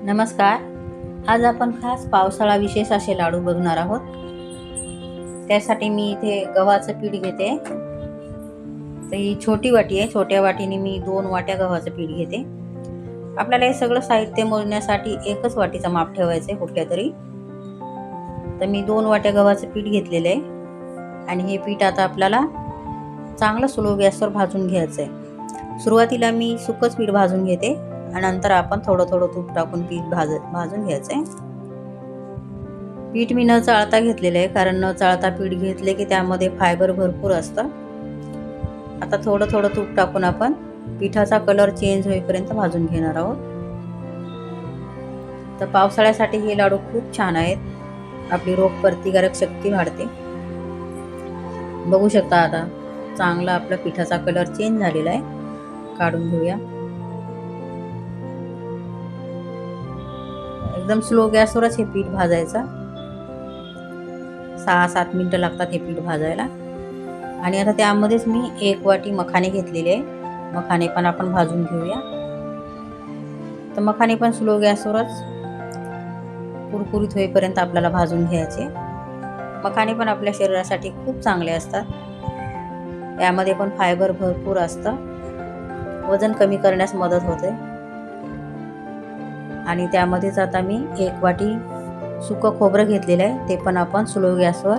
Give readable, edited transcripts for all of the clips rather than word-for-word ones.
नमस्कार. आज आपण खास पावसाळा विशेष असे लाडू बघणार आहोत. त्यासाठी मी इथे गव्हाचं पीठ घेते. तर ही छोटी वाटी आहे. छोट्या वाटीने मी 2 वाट्या गव्हाचं पीठ घेते. आपल्याला हे सगळं साहित्य मोजण्यासाठी एकच वाटीचं माप ठेवायचं आहे कुठल्या तरी. तर मी 2 वाट्या गव्हाचं पीठ घेतलेलं आहे आणि हे पीठ आता आपल्याला चांगलं स्लो गॅसवर भाजून घ्यायचं आहे. सुरुवातीला मी सुकंच पीठ भाजून घेते आणि नंतर आपण थोडं थोडं तूप टाकून पीठ भाजून घ्यायचं आहे. पीठ मी न चाळता घेतलेलं आहे, कारण न चाळता पीठ घेतले की त्यामध्ये फायबर भरपूर असतं. आता थोडं थोडं तूप टाकून आपण पिठाचा कलर चेंज होईपर्यंत भाजून घेणार आहोत. तर पावसाळ्यासाठी हे लाडू खूप छान आहेत. आपली रोग प्रतिकारक शक्ती वाढते. बघू शकता आता चांगला आपला पिठाचा कलर चेंज झालेला आहे. काढून घेऊया. एकदम स्लो गॅसवरच हे पीठ भाजायचं. 6-7 मिनिटं लागतात हे पीठ भाजायला. आणि आता त्यामध्येच मी 1 वाटी मखाने घेतलेले आहे. मखाने पण आपण भाजून घेऊया. तर मखाने पण स्लो गॅसवरच कुरकुरीत होईपर्यंत आपल्याला भाजून घ्यायचे. मखाने पण आपल्या शरीरासाठी खूप चांगले असतात. यामध्ये पण फायबर भरपूर असतं. वजन कमी करण्यास मदत होते. आणि त्यामध्येच आता मी 1 वाटी सुकं खोबरं घेतलेलं आहे. ते पण आपण स्लो गॅसवर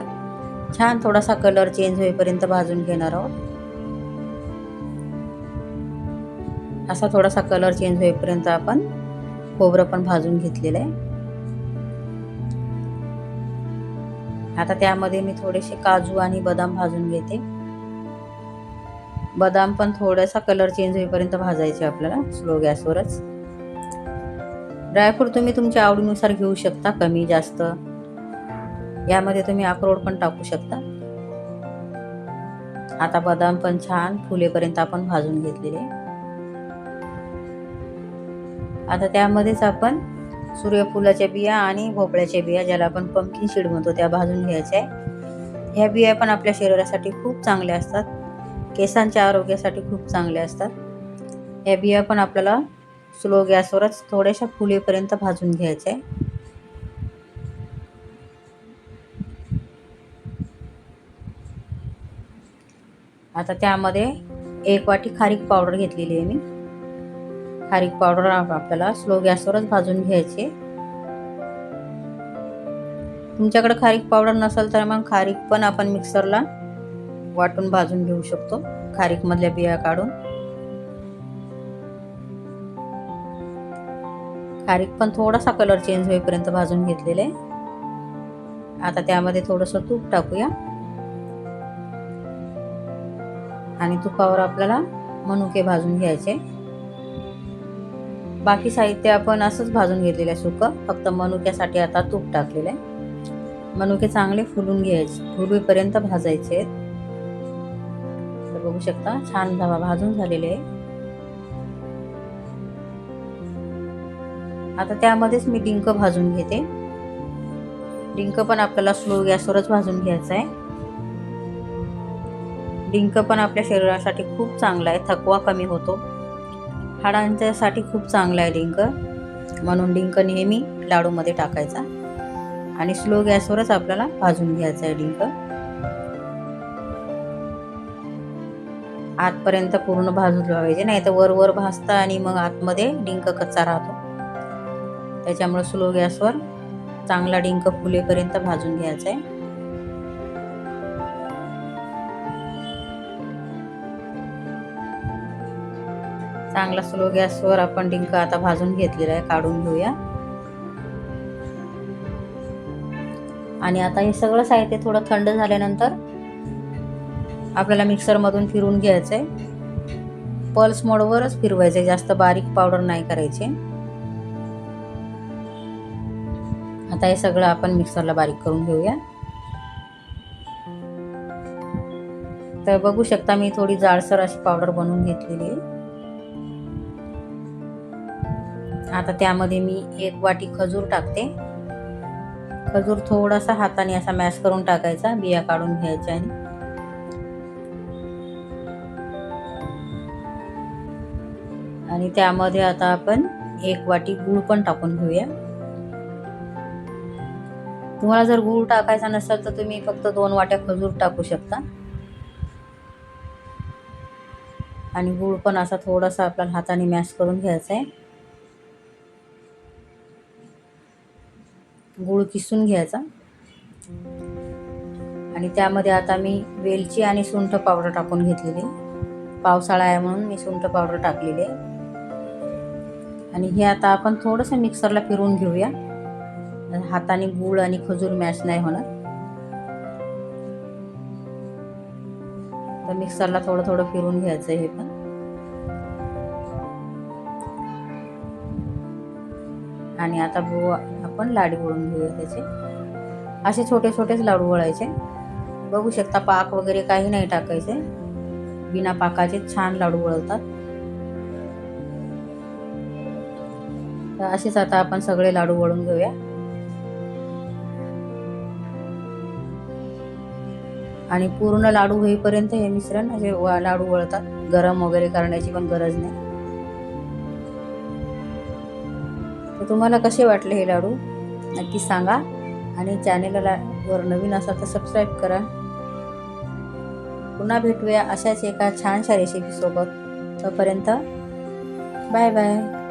छान थोडासा कलर चेंज होईपर्यंत भाजून घेणार आहोत. असा थोडासा कलर चेंज होईपर्यंत आपण खोबरं पण भाजून घेतलेलं आहे. आता त्यामध्ये मी थोडेसे काजू आणि बदाम भाजून घेते. बदाम पण थोडासा कलर चेंज होईपर्यंत भाजायचे आपल्याला स्लो गॅसवरच. ड्रायफ्रूट तुम्ही तुमच्या आवडीनुसार घेऊ शकता, कमी जास्त. यामध्ये तुम्ही अक्रोड पण टाकू शकता. आता बदाम पण छान फुलेपर्यंत आपण भाजून घेतलेले. आता त्यामध्येच आपण सूर्यफुलाच्या बिया आणि भोपळ्याच्या बिया, ज्याला आपण पंपकिन सीड म्हणतो, त्या भाजून घ्यायच्या आहे. ह्या बिया पण आपल्या शरीरासाठी खूप चांगल्या असतात. केसांच्या आरोग्यासाठी खूप चांगल्या असतात. ह्या बिया पण आपल्याला स्लो गॅसवरच थोड्याशा फुलेपर्यंत भाजून घ्यायच्या आहे. आता त्यामध्ये 1 वाटी खारीक पावडर घेतलेली आहे मी. खारीक पावडर आपल्याला स्लो गॅसवरच भाजून घ्यायची. तुमच्याकडे खारीक पावडर नसेल तर मग खारीक पण आपण मिक्सरला वाटून भाजून घेऊ शकतो, खारीक मधल्या बिया काढून. खारीक पण थोडासा कलर चेंज होईपर्यंत भाजून घेतलेले आहे. आता त्यामध्ये थोडंसं तूप टाकूया आणि तुपावर आपल्याला मनुके भाजून घ्यायचे. बाकी साहित्य आपण असंच भाजून घेतलेलं आहे सुकं, फक्त मनुक्यासाठी आता तूप टाकलेलं आहे. मनुके चांगले फुलून घ्यायचे, फुलूपर्यंत भाजायचे. बघू शकता छान भाजून झालेले आहे. आता त्यामध्येच मी डिंक भाजून घेते. डिंक पण आपल्याला स्लो गॅसवरच भाजून घ्यायचा आहे. डिंक पण आपल्या शरीरासाठी खूप चांगला आहे. थकवा कमी होतो. हाडांच्यासाठी खूप चांगला आहे डिंक. म्हणून डिंक नेहमी लाडूमध्ये टाकायचा आणि स्लो गॅसवरच आपल्याला भाजून घ्यायचा आहे डिंक. आतपर्यंत पूर्ण भाजून लावायचे, नाही तर वर भाजता आणि मग आतमध्ये डिंक कच्चा राहतो. त्याच्यामुळे स्लो गॅसवर चांगला डिंक फुलेपर्यंत भाजून घ्यायचा आहे. चांगला स्लो गॅसवर आपण डिंक आता भाजून घेतलेला आहे. काढून घेऊया. आणि आता हे सगळं साहित्य थोडं थंड झाल्यानंतर आपल्याला मिक्सरमधून फिरून घ्यायचं आहे. पल्स मोडवरच फिरवायचे, जास्त बारीक पावडर नाही करायचे. आता हे सगळं आपण मिक्सरला बारीक करून घेऊया. तर बघू शकता मी थोडी जाडसर अशी पावडर बनवून घेतलेली आहे. आता त्यामध्ये मी 1 वाटी खजूर टाकते. खजूर थोडासा हाताने असा मॅश करून टाकायचा, बिया काढून घ्यायच्या. आणि त्यामध्ये आता आपण 1 वाटी गूळ पण टाकून घेऊया. तुम्हाला जर गूळ टाकायचा नसेल तर तुम्ही फक्त 2 वाट्या खजूर टाकू शकता. आणि गूळ पण असा थोडासा आपल्याला हाताने मॅश करून घ्यायचा आहे. गूळ किसून घ्यायचा आणि त्यामध्ये आता मी वेलची आणि सुंठ पावडर टाकून घेतलेली. पावसाळा आहे म्हणून मी सुंठ पावडर टाकलेली आहे. आणि हे आता आपण थोडंसं मिक्सरला फिरवून घेऊया. हाताने गूळ आणि खजूर मॅश नाही होणार. तर मिक्सरला थोडं थोडं फिरवून घ्यायचं हे पण. आणि आता आपण लाडू वळून घेऊया त्याचे. असे छोटे छोटेच लाडू वळायचे. बघू शकता पाक वगैरे काही नाही टाकायचे. बिना पाकाचे छान लाडू वळतात. तर असेच आता आपण सगळे लाडू वळून घेऊया. आणि पूर्ण लाडू होईपर्यंत हे मिश्रण असे लाडू वळतात. गरम वगैरे करण्याची पण गरज नाही. तर तुम्हाला कसे वाटले हे लाडू नक्की सांगा. आणि चॅनेलला वर नवीन असाल तर सबस्क्राईब करा. पुन्हा भेटूया अशाच एका छानशा रेसिपी सोबत. तोपर्यंत बाय बाय.